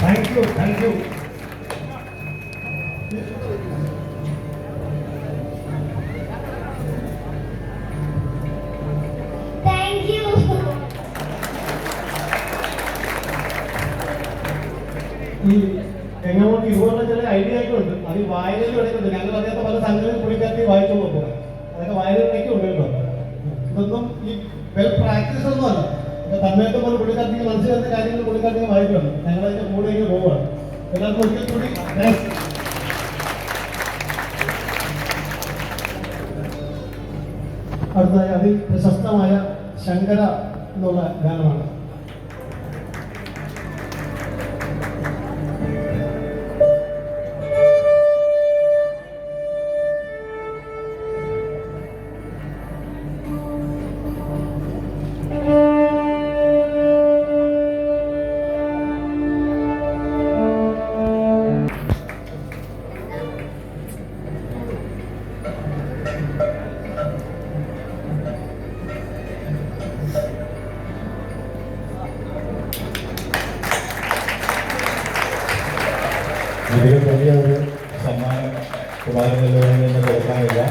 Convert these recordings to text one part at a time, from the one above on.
Thank you thank you. ഈ എങ്ങോട്ട് ഇതുപോലെ ചില ഐഡിയ ഒക്കെ ഉണ്ട്. അത് ഈ വായനയിൽ ഇടയ്ക്കുണ്ട്. ഞങ്ങൾ അറിയാത്ത പല സംഘടനയും പുള്ളിക്കാരത്തി വായിച്ചു പോകുന്നത്. അതൊക്കെ വായനയിലേക്ക് ഉണ്ടല്ലോ. ഇതൊന്നും ഈ വെൽ പ്രാക്ടീസ് ഒന്നും അല്ല. തന്മയത്തെ പോലെ പുള്ളിക്കാരത്തിക്ക് മനസ്സിലാക്കുന്ന കാര്യങ്ങൾ പുള്ളിക്കാരത്തിക്ക് വായിക്കണം. ഞങ്ങളതിന്റെ കൂടെ പോവുകയാണ്. എല്ലാവർക്കും ഒരിക്കൽ കൂടി അടുത്തതായി അതിപ്രശസ്തമായ ശങ്കര എന്നുള്ള ഗാനമാണ്. ഇതിലും വലിയ ഒരു സമ്മാനം കുമാരനെല്ലോരിൽ നിന്ന് കൊടുക്കാനില്ല.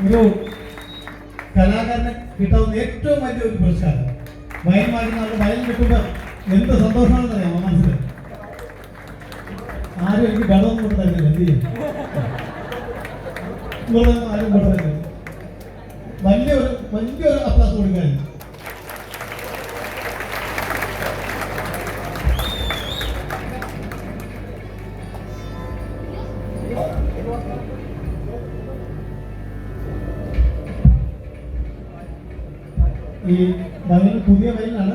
ഒരു കലാകാരന് കിട്ടാവുന്ന ഏറ്റവും വലിയൊരു പുരസ്കാരം. വയൽ മാറ്റുന്ന ആളുടെ വയൽ കിട്ടുമ്പോൾ എന്ത് സന്തോഷമാണെന്ന് അറിയാമോ മനസ്സിൽ? ആരും എനിക്ക് ഘടമൊന്നും കൊടുത്തരുന്നില്ല. എന്ത് ചെയ്യും? ആരും കൊടുത്തരുന്നില്ല. വലിയൊരു അപ്ലാസ് കൊടുക്കാൻ. ഈ വയൽ പുതിയ വയലിനാണ്.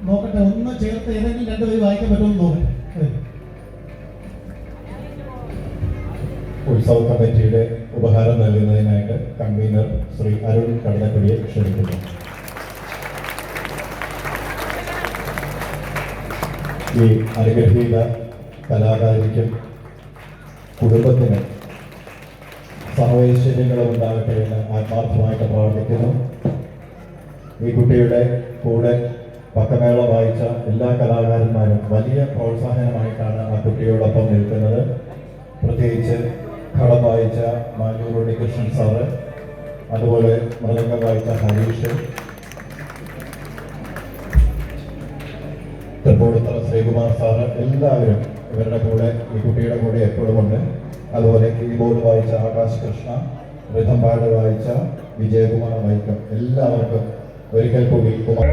നോക്കട്ടെ, ഒന്ന് ചേർത്ത് ഏതെങ്കിലും രണ്ടുപേര് വായിക്കാൻ പറ്റുമെന്ന് നോക്കട്ടെ. ഉത്സവ കമ്മിറ്റിയുടെ ഉപഹാരം നൽകുന്നതിനായിട്ട് കൺവീനർ ശ്രീ അരുൺ കടന്നക്കുടിയെ ക്ഷണിക്കുന്നു. ഈ അനുഗ്രഹീത കലാകാരിക്കും കുടുംബത്തിന് സർവൈശ്വര്യങ്ങളും ഉണ്ടാകട്ടെ എന്ന് ആത്മാർത്ഥമായിട്ട് പ്രാർത്ഥിക്കുന്നു. ഈ കുട്ടിയുടെ കൂടെ പക്കമേള വായിച്ച എല്ലാ കലാകാരന്മാരും വലിയ പ്രോത്സാഹനമായിട്ടാണ് ആ കുട്ടിയോടൊപ്പം നിൽക്കുന്നത്. പ്രത്യേകിച്ച് ഘടം വായിച്ച മാനൂർ ഉണ്ണികൃഷ്ണൻ സാറ്, അതുപോലെ മൃദംഗം വായിച്ച ഹരീഷ്, തൃപ്പൂണിത്തറ ശ്രീകുമാർ സാറ്, എല്ലാവരും ഇവരുടെ കൂടെ ഈ കുട്ടിയുടെ കൂടെ എപ്പോഴും ഉണ്ട്. അതുപോലെ കീബോർഡ് വായിച്ച ആകാശ് കൃഷ്ണ, റിഥം പാഡ് വായിച്ച വിജയകുമാർ വൈക്കം, എല്ലാവർക്കും ഒരിക്കൽ കൂടി കുമാർ